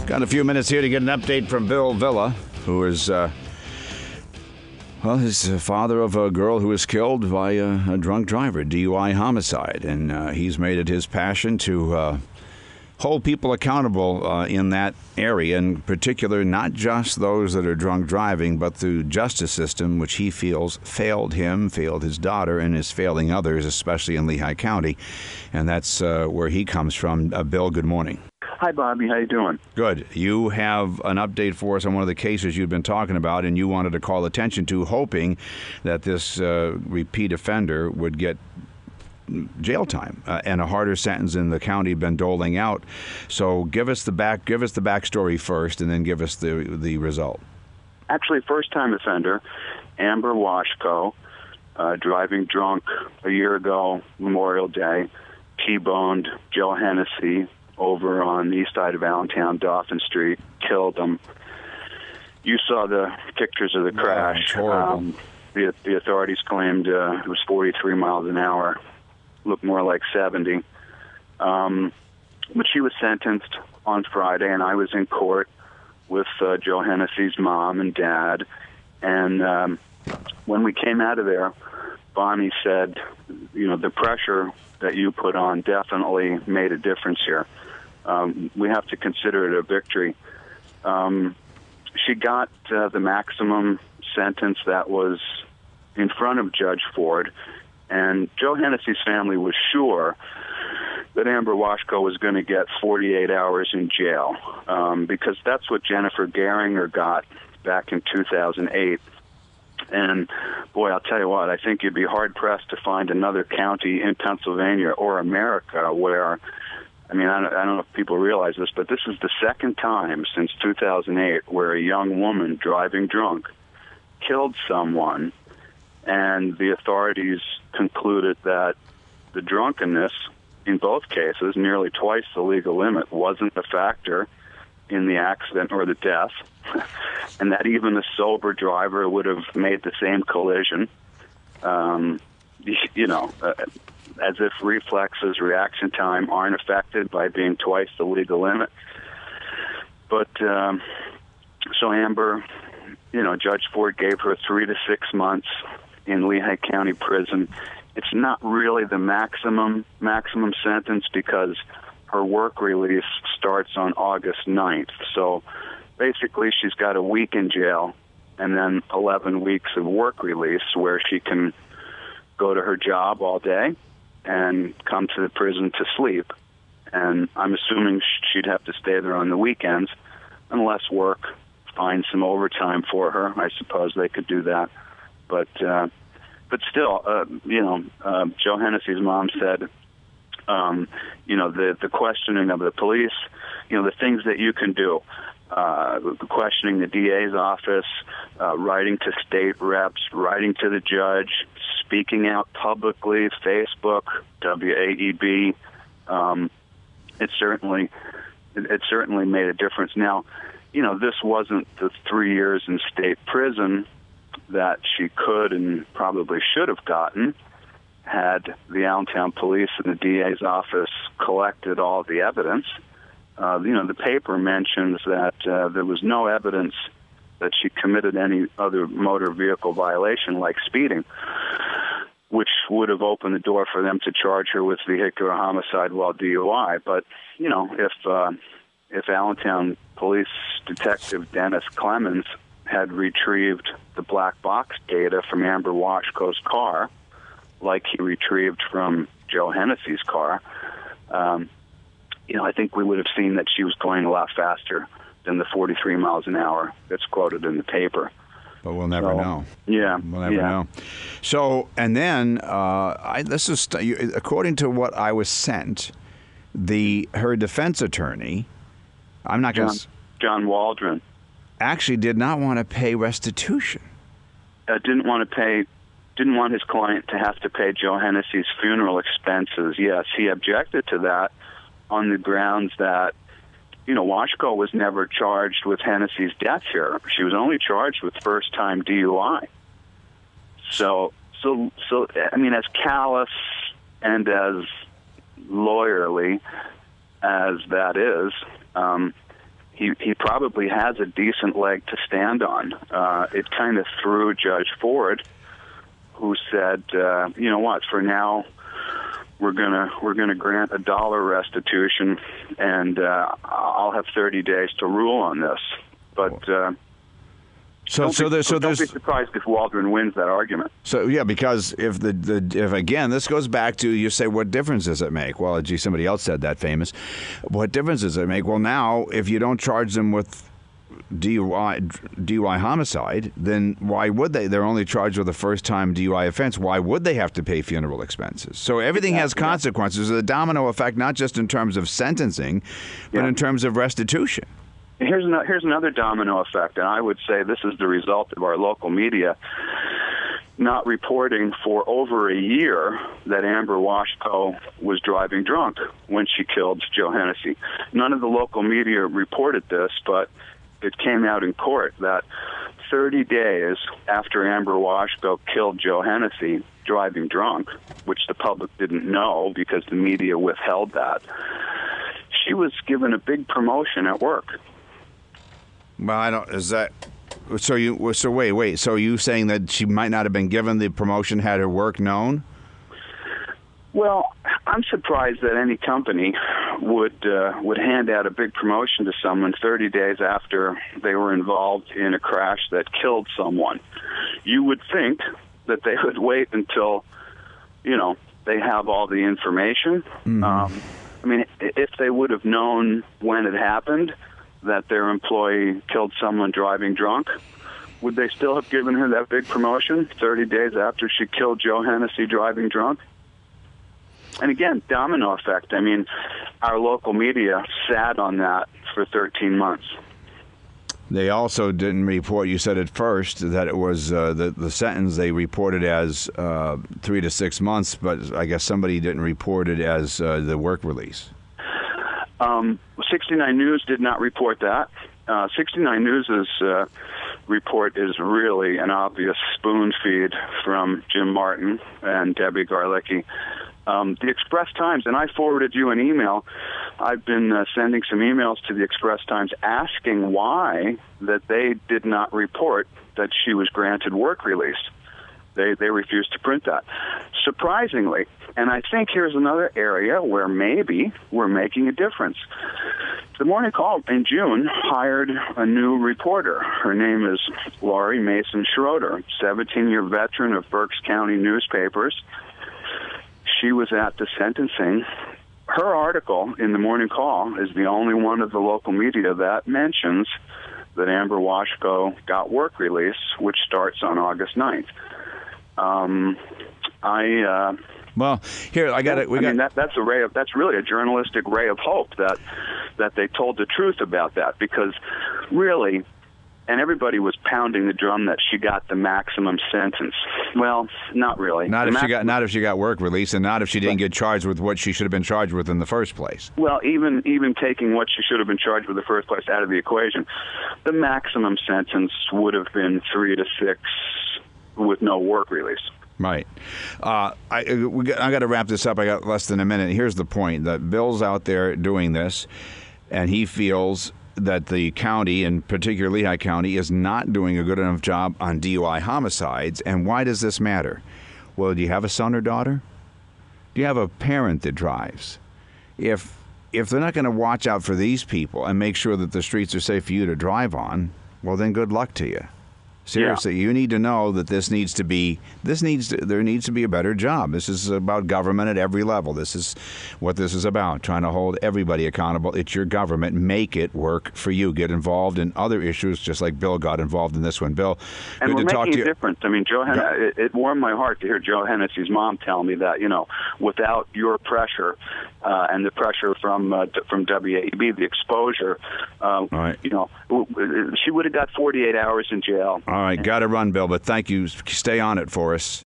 Got a few minutes here to get an update from Bill Villa, who is, he's the father of a girl who was killed by a drunk driver, DUI homicide. And he's made it his passion to hold people accountable in that area, in particular, not just those that are drunk driving, but the justice system, which he feels failed him, failed his daughter, and is failing others, especially in Lehigh County. And that's where he comes from. Bill, good morning. Hi, Bobby. How you doing? Good. You have an update for us on one of the cases you've been talking about, and you wanted to call attention to, hoping that this repeat offender would get jail time and a harder sentence than the county been doling out. So give us the backstory first, and then give us the result. Actually, first-time offender, Amber Washko, driving drunk a year ago, Memorial Day, T-boned Joe Hennessy over on the east side of Allentown, Dauphin Street, killed him. You saw the pictures of the crash. It's horrible. The authorities claimed it was 43 miles an hour. Looked more like 70. But she was sentenced on Friday, and I was in court with Joe Hennessy's mom and dad. And when we came out of there, Bonnie said, the pressure that you put on definitely made a difference here. We have to consider it a victory. She got the maximum sentence that was in front of Judge Ford, and Joe Hennessy's family was sure that Amber Washko was going to get 48 hours in jail, because that's what Jennifer Geringer got back in 2008. And, boy, I'll tell you what, I think you'd be hard-pressed to find another county in Pennsylvania or America where, I don't know if people realize this, but this is the second time since 2008 where a young woman driving drunk killed someone, and the authorities concluded that the drunkenness in both cases, nearly twice the legal limit, wasn't a factor in the accident or the death, and that even a sober driver would have made the same collision. As if reflexes, reaction time aren't affected by being twice the legal limit. But so Amber, Judge Ford gave her 3 to 6 months in Lehigh County Prison. It's not really the maximum sentence because her work release starts on August 9th. So basically she's got a week in jail and then 11 weeks of work release where she can go to her job all day and come to the prison to sleep. And I'm assuming she'd have to stay there on the weekends unless work finds some overtime for her. I suppose they could do that. But still, Joe Hennessy's mom said, the questioning of the police, the things that you can do, questioning the DA's office, writing to state reps, writing to the judge, speaking out publicly, Facebook, WAEB, it certainly made a difference. Now, this wasn't the 3 years in state prison that she could and probably should have gotten had the Allentown police and the DA's office collected all the evidence. The paper mentions that there was no evidence that she committed any other motor vehicle violation like speeding, which would have opened the door for them to charge her with vehicular homicide while DUI. But, if Allentown Police Detective Dennis Clemens had retrieved the black box data from Amber Washko's car, like he retrieved from Joe Hennessy's car, I think we would have seen that she was going a lot faster than the 43 miles an hour that's quoted in the paper. But we'll never know. Yeah. We'll never know. So, and then, this is according to what I was sent, her defense attorney, I'm not going to... John Waldron. Actually did not want to pay restitution. Didn't want his client to have to pay Joe Hennessy's funeral expenses. Yes, he objected to that on the grounds that, Washko was never charged with Hennessy's death here. She was only charged with first-time DUI. So as callous and as lawyerly as that is, he probably has a decent leg to stand on. It kind of threw Judge Ford, who said, you know what, for now, we're gonna grant $1 restitution, and I'll have 30 days to rule on this. But don't be surprised if Waldron wins that argument. So yeah, because if again, this goes back to, you say, what difference does it make? Well, gee, somebody else said that, famous. What difference does it make? Well, now if you don't charge them with DUI homicide, then why would they? They're only charged with a first-time DUI offense. Why would they have to pay funeral expenses? So everything has consequences. There's a domino effect, not just in terms of sentencing, but in terms of restitution. Here's another domino effect, and I would say this is the result of our local media not reporting for over a year that Amber Washko was driving drunk when she killed Joe Hennessy. None of the local media reported this, but it came out in court that 30 days after Amber Washko killed Joe Hennessy driving drunk, which the public didn't know because the media withheld that, she was given a big promotion at work. Well, I don't. Is that so? Wait. So you saying that she might not have been given the promotion had her work known? Well, I'm surprised that any company would hand out a big promotion to someone 30 days after they were involved in a crash that killed someone. You would think that they would wait until, they have all the information. Mm-hmm. I mean, if they would have known when it happened that their employee killed someone driving drunk, would they still have given her that big promotion 30 days after she killed Joe Hennessy driving drunk? And again, domino effect. I mean, our local media sat on that for 13 months. They also didn't report, you said at first, that it was the sentence they reported as 3 to 6 months, but I guess somebody didn't report it as the work release. 69 News did not report that. 69 News' report is really an obvious spoon feed from Jim Martin and Debbie Garlicki. The Express Times, and I forwarded you an email. I've been sending some emails to the Express Times asking why that they did not report that she was granted work release. They refused to print that. Surprisingly, and I think here's another area where maybe we're making a difference. The Morning Call in June hired a new reporter. Her name is Laurie Mason Schroeder, 17-year veteran of Berks County newspapers. She was at the sentencing. Her article in the Morning Call is the only one of the local media that mentions that Amber Washko got work release, which starts on August 9th. Well, here that's really a journalistic ray of hope that they told the truth about that, because really, and everybody was pounding the drum that she got the maximum sentence. Well, not really. Not if she got work release, and not if she didn't get charged with what she should have been charged with in the first place. Well, even taking what she should have been charged with in the first place out of the equation, the maximum sentence would have been 3 to 6 with no work release. Right. I got to wrap this up. I got less than a minute. Here's the point: that Bill's out there doing this, and he feels that the county, and particularly Lehigh County, is not doing a good enough job on DUI homicides. And why does this matter? Well, do you have a son or daughter? Do you have a parent that drives? If they're not going to watch out for these people and make sure that the streets are safe for you to drive on, well, then good luck to you. Seriously, You need to know that there needs to be a better job. This is about government at every level. This is what this is about, trying to hold everybody accountable. It's your government. Make it work for you. Get involved in other issues, just like Bill got involved in this one. Bill, and good to talk to you. And we're making a difference. I mean, it warmed my heart to hear Joe Hennessy's mom tell me that, without your pressure and the pressure from WAEB, the exposure, right. She would have got 48 hours in jail. All right, got to run, Bill, but thank you. Stay on it for us.